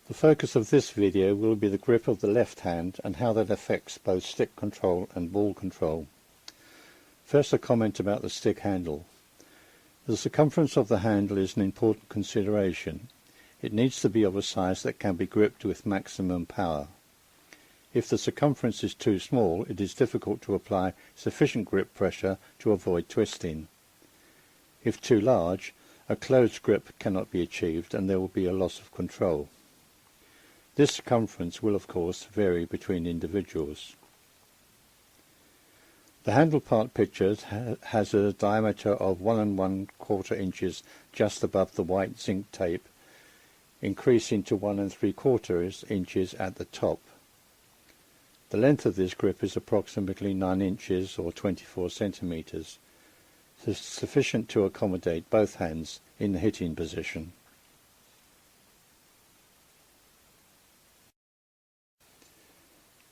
The focus of this video will be the grip of the left hand and how that affects both stick control and ball control. First, a comment about the stick handle. The circumference of the handle is an important consideration. It needs to be of a size that can be gripped with maximum power. If the circumference is too small, it is difficult to apply sufficient grip pressure to avoid twisting. If too large, a closed grip cannot be achieved and there will be a loss of control. This circumference will of course vary between individuals. The handle part pictured has a diameter of 1 1/4 inches just above the white zinc tape, increasing to 1 3/4 inches at the top. The length of this grip is approximately 9 inches or 24 centimeters, sufficient to accommodate both hands in the hitting position.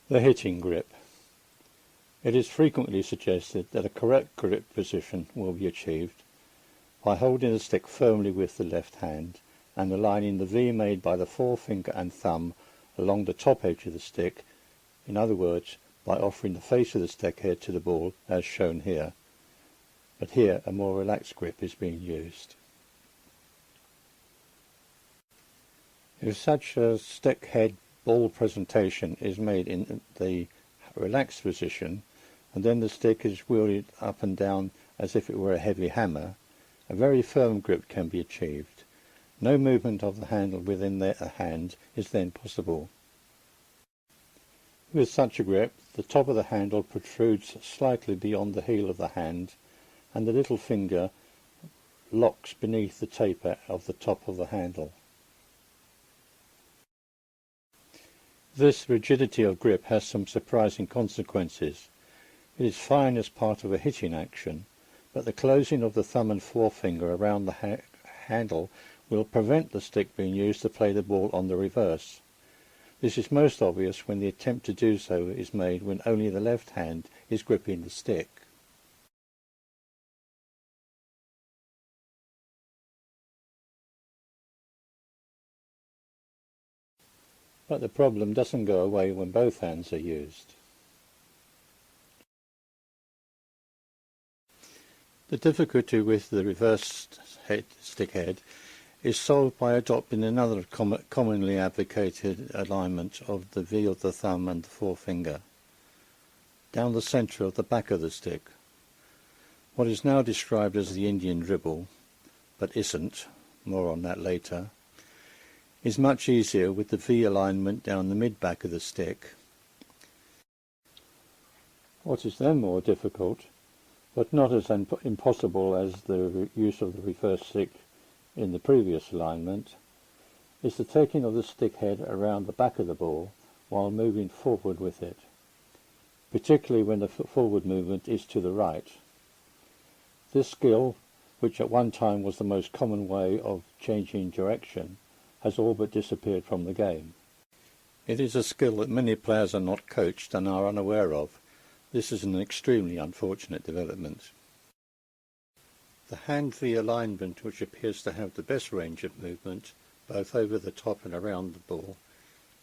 The hitting grip. It is frequently suggested that a correct grip position will be achieved by holding the stick firmly with the left hand and aligning the V made by the forefinger and thumb along the top edge of the stick, in other words, by offering the face of the stick head to the ball as shown here. But here a more relaxed grip is being used. If such a stick head ball presentation is made in the relaxed position and then the stick is wielded up and down as if it were a heavy hammer, a very firm grip can be achieved. No movement of the handle within the hand is then possible. With such a grip, the top of the handle protrudes slightly beyond the heel of the hand and the little finger locks beneath the taper of the top of the handle. This rigidity of grip has some surprising consequences. It is fine as part of a hitting action, but the closing of the thumb and forefinger around the handle will prevent the stick being used to play the ball on the reverse. This is most obvious when the attempt to do so is made when only the left hand is gripping the stick. But the problem doesn't go away when both hands are used. The difficulty with the reversed stick head is solved by adopting another commonly advocated alignment of the V of the thumb and the forefinger down the centre of the back of the stick. What is now described as the Indian dribble, but isn't, more on that later, is much easier with the V alignment down the mid-back of the stick. What is then more difficult, but not as impossible as the use of the reverse stick in the previous alignment, is the taking of the stick head around the back of the ball while moving forward with it, particularly when the forward movement is to the right. This skill, which at one time was the most common way of changing direction, has all but disappeared from the game. It is a skill that many players are not coached and are unaware of. This is an extremely unfortunate development. The hand V alignment, which appears to have the best range of movement, both over the top and around the ball,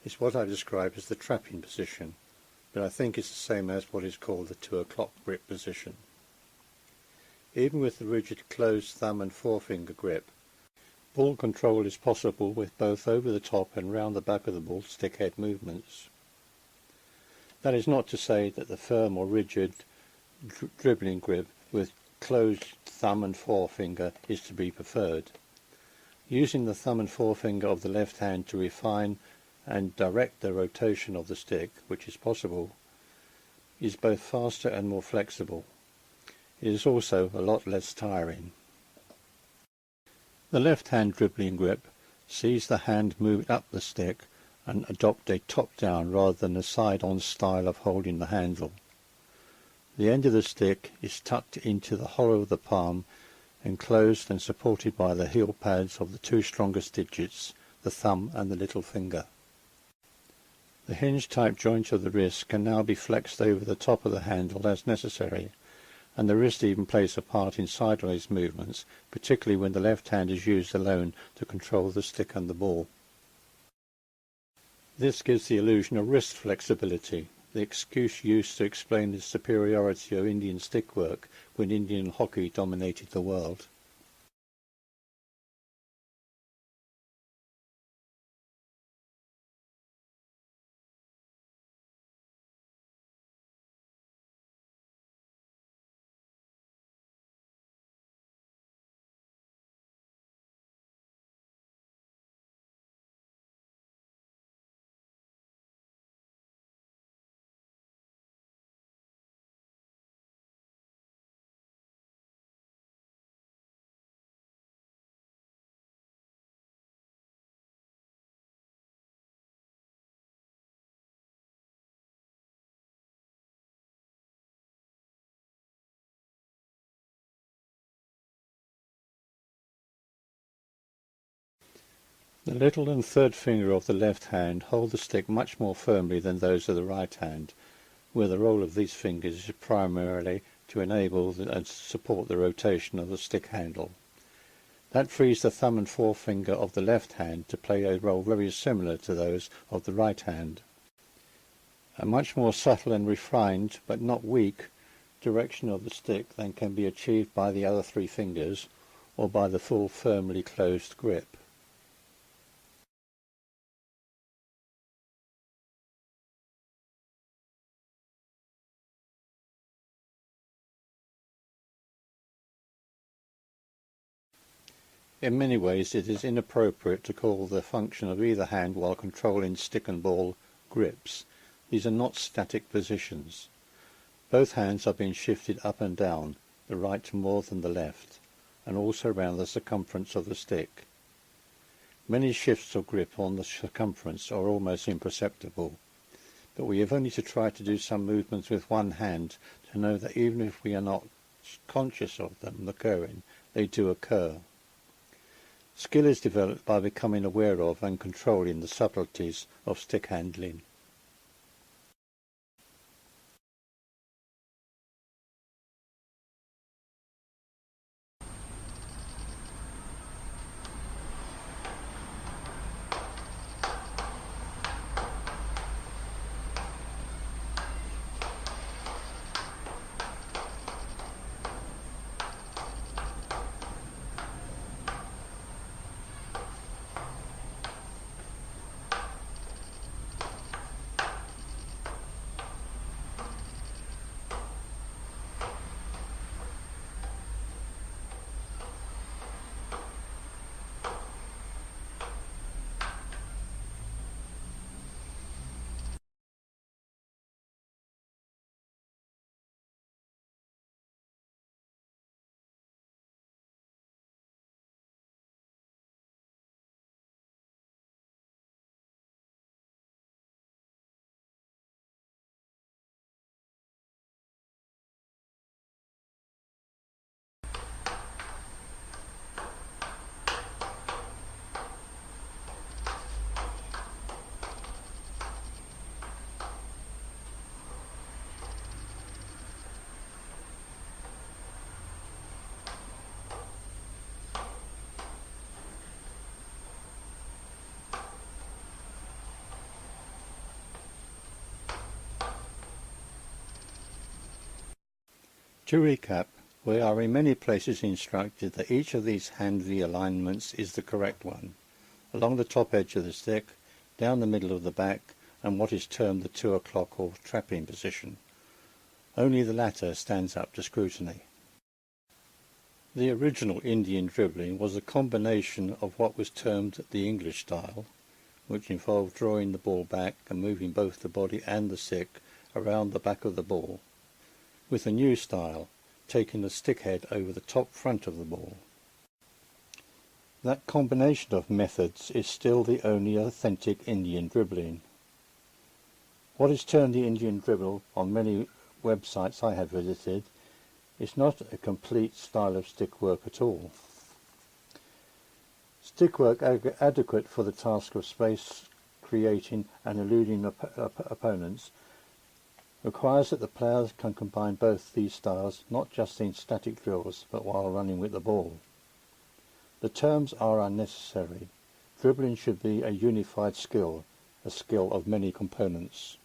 is what I describe as the trapping position, but I think it's the same as what is called the 2 o'clock grip position. Even with the rigid closed thumb and forefinger grip, ball control is possible with both over the top and round the back of the ball stick head movements. That is not to say that the firm or rigid dribbling grip with closed thumb and forefinger is to be preferred. Using the thumb and forefinger of the left hand to refine and direct the rotation of the stick, which is possible, is both faster and more flexible. It is also a lot less tiring. The left-hand dribbling grip sees the hand move up the stick and adopt a top-down rather than a side-on style of holding the handle. The end of the stick is tucked into the hollow of the palm, enclosed and supported by the heel pads of the 2 strongest digits, the thumb and the little finger. The hinge-type joint of the wrist can now be flexed over the top of the handle as necessary, and the wrist even plays a part in sideways movements, particularly when the left hand is used alone to control the stick and the ball. This gives the illusion of wrist flexibility, the excuse used to explain the superiority of Indian stickwork when Indian hockey dominated the world. The little and third finger of the left hand hold the stick much more firmly than those of the right hand, where the role of these fingers is primarily to enable and support the rotation of the stick handle. That frees the thumb and forefinger of the left hand to play a role very similar to those of the right hand. A much more subtle and refined, but not weak, direction of the stick than can be achieved by the other three fingers or by the full firmly closed grip. In many ways it is inappropriate to call the function of either hand while controlling stick and ball grips. These are not static positions. Both hands are being shifted up and down, the right more than the left, and also around the circumference of the stick. Many shifts of grip on the circumference are almost imperceptible, but we have only to try to do some movements with one hand to know that even if we are not conscious of them occurring, they do occur. Skill is developed by becoming aware of and controlling the subtleties of stick handling. To recap, we are in many places instructed that each of these hand V alignments is the correct one, along the top edge of the stick, down the middle of the back, and what is termed the 2 o'clock or trapping position. Only the latter stands up to scrutiny. The original Indian dribbling was a combination of what was termed the English style, which involved drawing the ball back and moving both the body and the stick around the back of the ball, with a new style, taking the stick head over the top front of the ball. That combination of methods is still the only authentic Indian dribbling. What is termed the Indian dribble on many websites I have visited is not a complete style of stickwork at all. Stickwork adequate for the task of space creating and eluding opponents requires that the players can combine both these styles not just in static drills but while running with the ball. The terms are unnecessary. Dribbling should be a unified skill, a skill of many components.